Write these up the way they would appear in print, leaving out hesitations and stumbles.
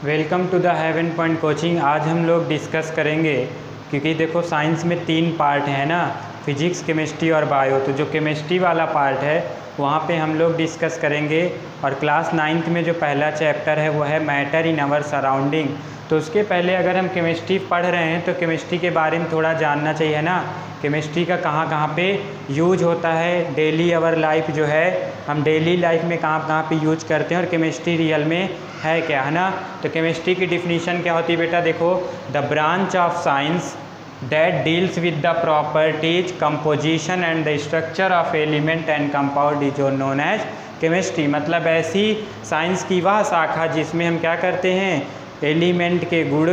Welcome to the Heaven point coaching. आज हम लोग डिस्कस करेंगे, क्योंकि देखो साइंस में 3 पार्ट हैं ना, फिजिक्स, केमिस्ट्री और बायो। तो जो केमिस्ट्री वाला पार्ट है वहाँ पे हम लोग डिस्कस करेंगे। और क्लास 9th में जो पहला चैप्टर है वो है मैटर इन आवर सराउंडिंग। तो उसके पहले अगर हम केमिस्ट्री पढ़ रहे हैं तो केमिस्ट्री के बारे में थोड़ा जानना चाहिए ना। केमिस्ट्री का कहाँ कहाँ पे यूज होता है, डेली आवर लाइफ जो है हम डेली लाइफ में कहाँ कहाँ पे यूज करते हैं, और केमिस्ट्री रियल में है क्या, है ना। तो केमिस्ट्री की डिफिनीशन क्या होती है बेटा, देखो, the branch of science that deals with the properties, composition and the structure of element and compound is known as chemistry. मतलब ऐसी साइंस की वह शाखा जिसमें हम क्या करते हैं, एलिमेंट के गुण,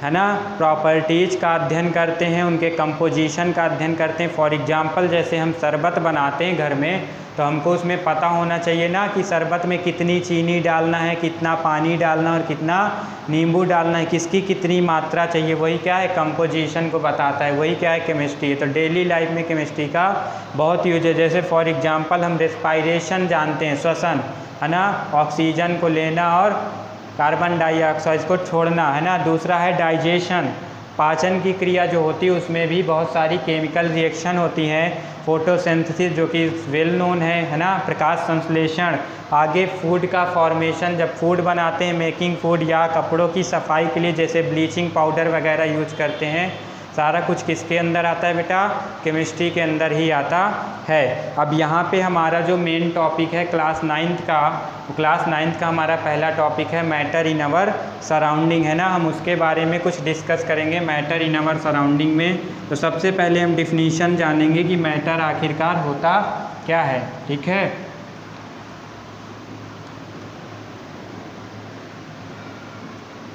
है ना, प्रॉपर्टीज़ का अध्ययन करते हैं, उनके कंपोजिशन का अध्ययन करते हैं। फॉर एग्जांपल जैसे हम शरबत बनाते हैं घर में, तो हमको उसमें पता होना चाहिए ना कि शरबत में कितनी चीनी डालना है, कितना पानी डालना और कितना नींबू डालना है, किसकी कितनी मात्रा चाहिए। वही क्या है, कंपोजिशन को बताता है, वही क्या है, केमिस्ट्री है। तो डेली लाइफ में केमिस्ट्री का बहुत यूज है। जैसे फॉर एग्जांपल हम रेस्पायरेशन जानते हैं, श्वसन, है ना, ऑक्सीजन को लेना और कार्बन डाइऑक्साइड को छोड़ना, है ना। दूसरा है डाइजेशन, पाचन की क्रिया जो होती है उसमें भी बहुत सारी केमिकल रिएक्शन होती हैं। फोटोसिंथेसिस जो कि वेल नोन है ना, प्रकाश संश्लेषण। आगे फूड का फॉर्मेशन, जब फूड बनाते हैं, मेकिंग फूड, या कपड़ों की सफाई के लिए जैसे ब्लीचिंग पाउडर वगैरह यूज करते हैं, सारा कुछ किसके अंदर आता है बेटा, केमिस्ट्री के अंदर ही आता है। अब यहाँ पे हमारा जो मेन टॉपिक है क्लास 9th का हमारा पहला टॉपिक है मैटर इन आवर सराउंडिंग, है ना। हम उसके बारे में कुछ डिस्कस करेंगे मैटर इन आवर सराउंडिंग में। तो सबसे पहले हम डिफिनीशन जानेंगे कि मैटर आखिरकार होता क्या है, ठीक है।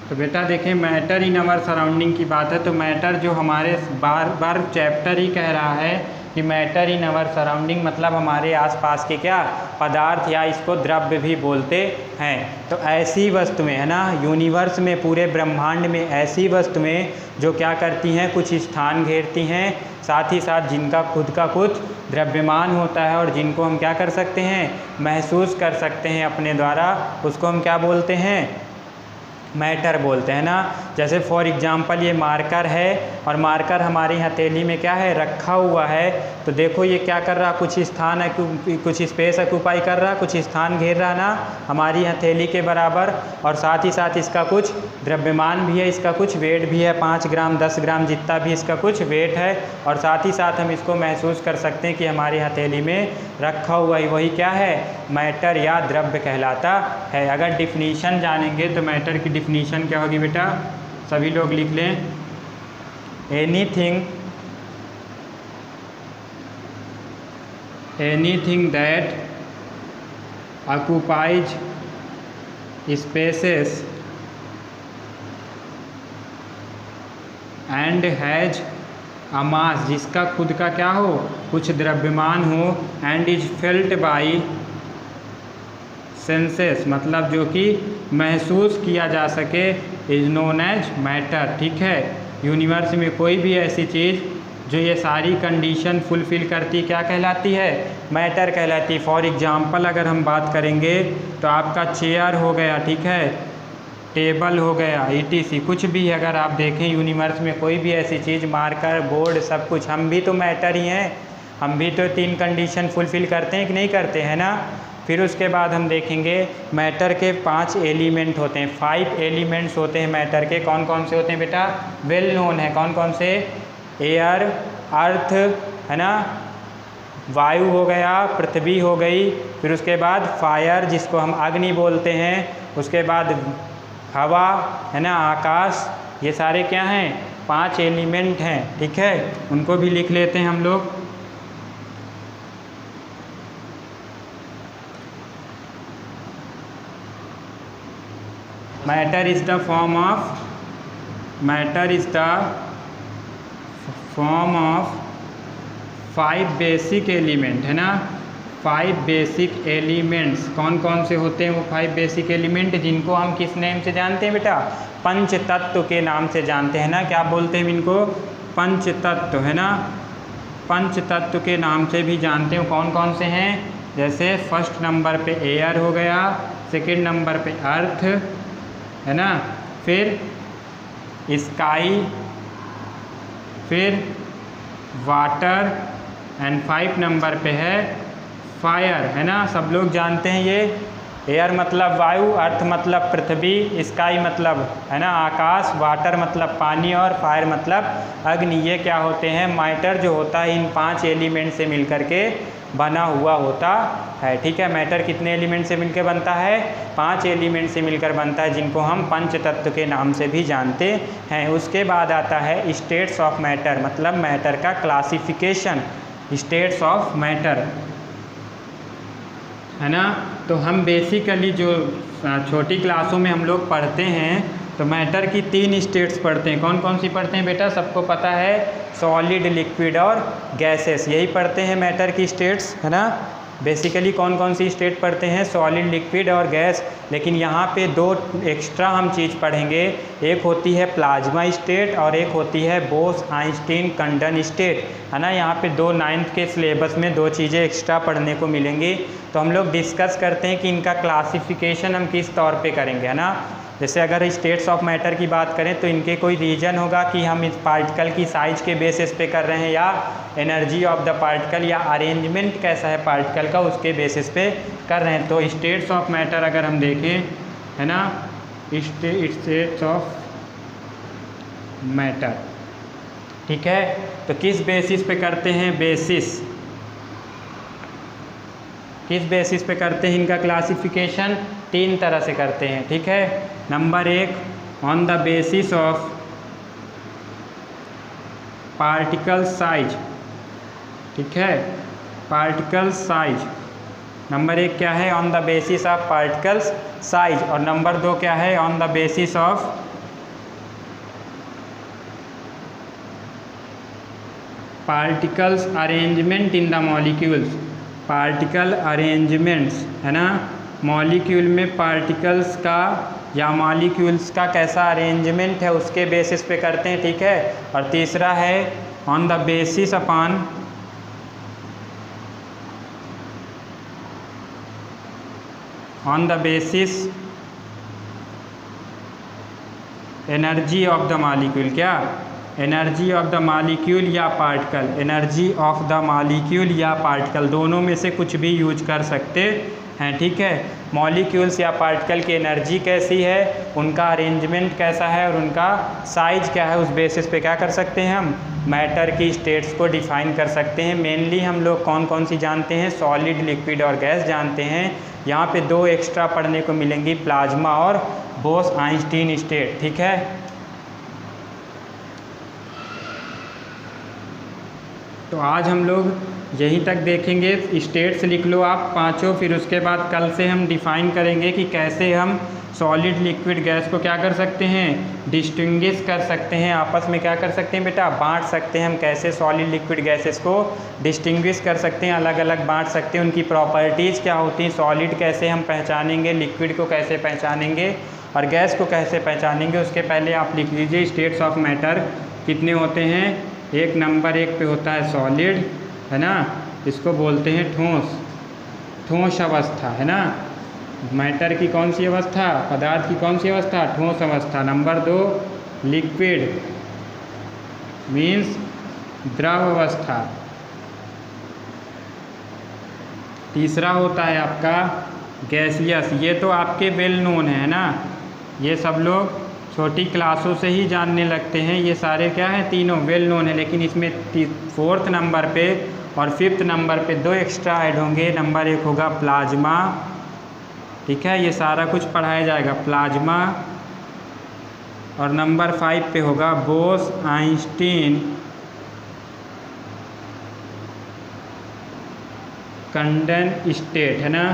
तो बेटा देखें, मैटर इन आवर सराउंडिंग की बात है तो मैटर जो हमारे बार बार चैप्टर ही कह रहा है कि मैटर इन आवर सराउंडिंग मतलब हमारे आसपास के क्या पदार्थ, या इसको द्रव्य भी बोलते हैं। तो ऐसी वस्तुएं, है ना, यूनिवर्स में, पूरे ब्रह्मांड में ऐसी वस्तुएं जो क्या करती हैं, कुछ स्थान घेरती हैं, साथ ही साथ जिनका खुद का कुछ द्रव्यमान होता है और जिनको हम क्या कर सकते हैं, महसूस कर सकते हैं अपने द्वारा, उसको हम क्या बोलते हैं, मैटर बोलते हैं ना। जैसे फॉर एग्जांपल ये मार्कर है और मार्कर हमारी हथेली में क्या है, रखा हुआ है। तो देखो ये क्या कर रहा, कुछ स्थान है, कुछ स्पेस ऑक्यूपाई कर रहा, कुछ स्थान घेर रहा ना हमारी हथेली के बराबर। और साथ ही साथ इसका कुछ द्रव्यमान भी है, इसका कुछ वेट भी है, 5 ग्राम 10 ग्राम जितना भी इसका कुछ वेट है। और साथ ही साथ हम इसको महसूस कर सकते हैं कि हमारी हथेली में रखा हुआ है, वही क्या है, मैटर या द्रव्य कहलाता है। अगर डिफिनीशन जानेंगे तो मैटर की डिफिनीशन क्या होगी बेटा, सभी लोग लिख लें। Anything that occupies spaces and has a mass, जिसका खुद का क्या हो, कुछ द्रव्यमान हो, and is felt by senses, मतलब जो कि महसूस किया जा सके, इज नोन एज मैटर, ठीक है। यूनिवर्स में कोई भी ऐसी चीज़ जो ये सारी कंडीशन फुलफ़िल करती क्या कहलाती है, मैटर कहलाती है। फॉर एग्जांपल अगर हम बात करेंगे तो आपका चेयर हो गया, ठीक है, टेबल हो गया, ETC कुछ भी अगर आप देखें यूनिवर्स में कोई भी ऐसी चीज़, मार्कर, बोर्ड, सब कुछ, हम भी तो मैटर ही हैं, हम भी तो 3 कंडीशन फुलफ़िल करते हैं कि नहीं करते हैं ना। फिर उसके बाद हम देखेंगे मैटर के 5 एलिमेंट होते हैं, 5 एलिमेंट्स होते हैं मैटर के। कौन कौन से होते हैं बेटा, वेल नोन है, कौन कौन से, एयर, अर्थ, है ना, वायु हो गया, पृथ्वी हो गई, फिर उसके बाद फायर जिसको हम अग्नि बोलते हैं, उसके बाद हवा, है ना, आकाश। ये सारे क्या हैं, 5 एलिमेंट हैं, ठीक है। उनको भी लिख लेते हैं हम लोग। Matter is the form of 5 basic element, है ना, 5 बेसिक एलिमेंट्स। कौन कौन से होते हैं वो 5 बेसिक एलिमेंट, जिनको हम किस नेम से जानते हैं बेटा, पंच तत्व के नाम से जानते हैं ना। क्या बोलते हैं इनको, पंच तत्व, है ना, पंच तत्व के नाम से भी जानते हो। कौन कौन से हैं, जैसे फर्स्ट नंबर पे एयर हो गया, सेकंड नंबर पे अर्थ, है ना, फिर स्काई, फिर वाटर एंड 5 नंबर पे है फायर, है ना। सब लोग जानते हैं ये। एयर मतलब वायु, अर्थ मतलब पृथ्वी, स्काई मतलब है ना आकाश, वाटर मतलब पानी और फायर मतलब अग्नि। ये क्या होते हैं, मैटर जो होता है इन 5 एलिमेंट से मिलकर के बना हुआ होता है। ठीक है, मैटर कितने एलिमेंट से मिलकर बनता है, 5 एलिमेंट से मिलकर बनता है, जिनको हम पंच तत्व के नाम से भी जानते हैं। उसके बाद आता है स्टेट्स ऑफ मैटर, मतलब मैटर का क्लासिफिकेशन, स्टेट्स ऑफ मैटर, है ना। तो हम बेसिकली जो छोटी क्लासों में हम लोग पढ़ते हैं तो मैटर की 3 स्टेट्स पढ़ते हैं। कौन कौन सी पढ़ते हैं बेटा, सबको पता है, सॉलिड, लिक्विड और गैसेस, यही पढ़ते हैं मैटर की स्टेट्स, है ना। बेसिकली कौन कौन सी स्टेट पढ़ते हैं, सॉलिड, लिक्विड और गैस। लेकिन यहाँ पे 2 एक्स्ट्रा हम चीज़ पढ़ेंगे, एक होती है प्लाज्मा स्टेट और एक होती है बोस आइंस्टीन कंडन स्टेट, है ना। यहाँ पे 2 9th के सिलेबस में 2 चीज़ें एक्स्ट्रा पढ़ने को मिलेंगी। तो हम लोग डिस्कस करते हैं कि इनका क्लासिफिकेशन हम किस तौर पे करेंगे, है ना। जैसे अगर स्टेट्स ऑफ मैटर की बात करें तो इनके कोई रीजन होगा कि हम इस पार्टिकल की साइज के बेसिस पे कर रहे हैं, या एनर्जी ऑफ द पार्टिकल, या अरेंजमेंट कैसा है पार्टिकल का उसके बेसिस पे कर रहे हैं। तो स्टेट्स ऑफ मैटर अगर हम देखें, है ना, स्टेट्स ऑफ मैटर, ठीक है, तो किस बेसिस पे करते हैं, किस बेसिस पे करते हैं इनका क्लासिफिकेशन, 3 तरह से करते हैं। ठीक है, number 1 on the basis of particle size, ठीक है, पार्टिकल साइज, नंबर 1 क्या है, on the basis of particles size, और नंबर 2 क्या है, on the basis of particles arrangement in the molecules, particle arrangements, है ना, मॉलिक्यूल में पार्टिकल्स का या मॉलिक्यूल्स का कैसा अरेंजमेंट है उसके बेसिस पे करते हैं। ठीक है, और तीसरा है on the basis upon energy of the molecule, क्या, एनर्जी ऑफ द मॉलिक्यूल या particle, energy of the molecule या पार्टिकल, दोनों में से कुछ भी यूज कर सकते हैं। ठीक है, मॉलिक्यूल्स या पार्टिकल की एनर्जी कैसी है, उनका अरेंजमेंट कैसा है और उनका साइज क्या है, उस बेसिस पे क्या कर सकते हैं, हम मैटर की स्टेट्स को डिफाइन कर सकते हैं। मेनली हम लोग कौन कौन सी जानते हैं, सॉलिड, लिक्विड और गैस जानते हैं। यहाँ पे 2 एक्स्ट्रा पढ़ने को मिलेंगी, प्लाज्मा और बोस आइंस्टीन स्टेट। ठीक है, तो आज हम लोग यहीं तक देखेंगे। स्टेट्स लिख लो आप 5, फिर उसके बाद कल से हम डिफ़ाइन करेंगे कि कैसे हम सॉलिड, लिक्विड, गैस को क्या कर सकते हैं, डिस्टिंग्विश कर सकते हैं, आपस में क्या कर सकते हैं बेटा, बांट सकते हैं। हम कैसे सॉलिड, लिक्विड, गैसेस को डिस्टिंग्विश कर सकते हैं, अलग अलग बांट सकते हैं, उनकी प्रॉपर्टीज़ क्या होती हैं, सॉलिड कैसे हम पहचानेंगे, लिक्विड को कैसे पहचानेंगे और गैस को कैसे पहचानेंगे। उसके पहले आप लिख लीजिए स्टेट्स ऑफ मैटर कितने होते हैं। एक नंबर 1 पे होता है सॉलिड, है ना, इसको बोलते हैं ठोस अवस्था, है ना। मैटर की कौन सी अवस्था, पदार्थ की कौन सी अवस्था, ठोस अवस्था। नंबर 2 लिक्विड मीन्स द्रव अवस्था। तीसरा होता है आपका गैसियस, ये तो आपके वेल नोन है ना, ये सब लोग छोटी क्लासों से ही जानने लगते हैं। ये सारे क्या हैं, तीनों वेल नोन है। लेकिन इसमें 4th नंबर पे और 5th नंबर पे 2 एक्स्ट्रा ऐड होंगे। नंबर 1 होगा प्लाज्मा, ठीक है, ये सारा कुछ पढ़ाया जाएगा, प्लाज्मा, और नंबर 5 पे होगा बोस आइंस्टीन कंडन स्टेट, है ना,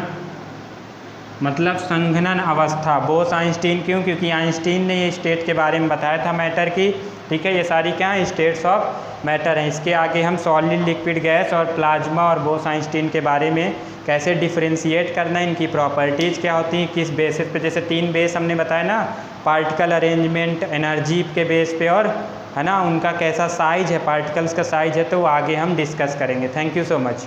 मतलब संघनन अवस्था। बोस आइंस्टीन क्यों, क्योंकि आइंस्टीन ने ये स्टेट के बारे में बताया था मैटर की। ठीक है, ये सारी क्या है, स्टेट्स ऑफ मैटर हैं। इसके आगे हम सॉलिड, लिक्विड, गैस और प्लाज्मा और बोस आइंस्टीन के बारे में कैसे डिफ्रेंशिएट करना है, इनकी प्रॉपर्टीज़ क्या होती हैं, किस बेसिस पे, जैसे 3 बेस हमने बताया ना, पार्टिकल अरेंजमेंट, एनर्जी के बेस पे, और है ना उनका कैसा साइज है, पार्टिकल्स का साइज है, तो आगे हम डिस्कस करेंगे। Thank you so much.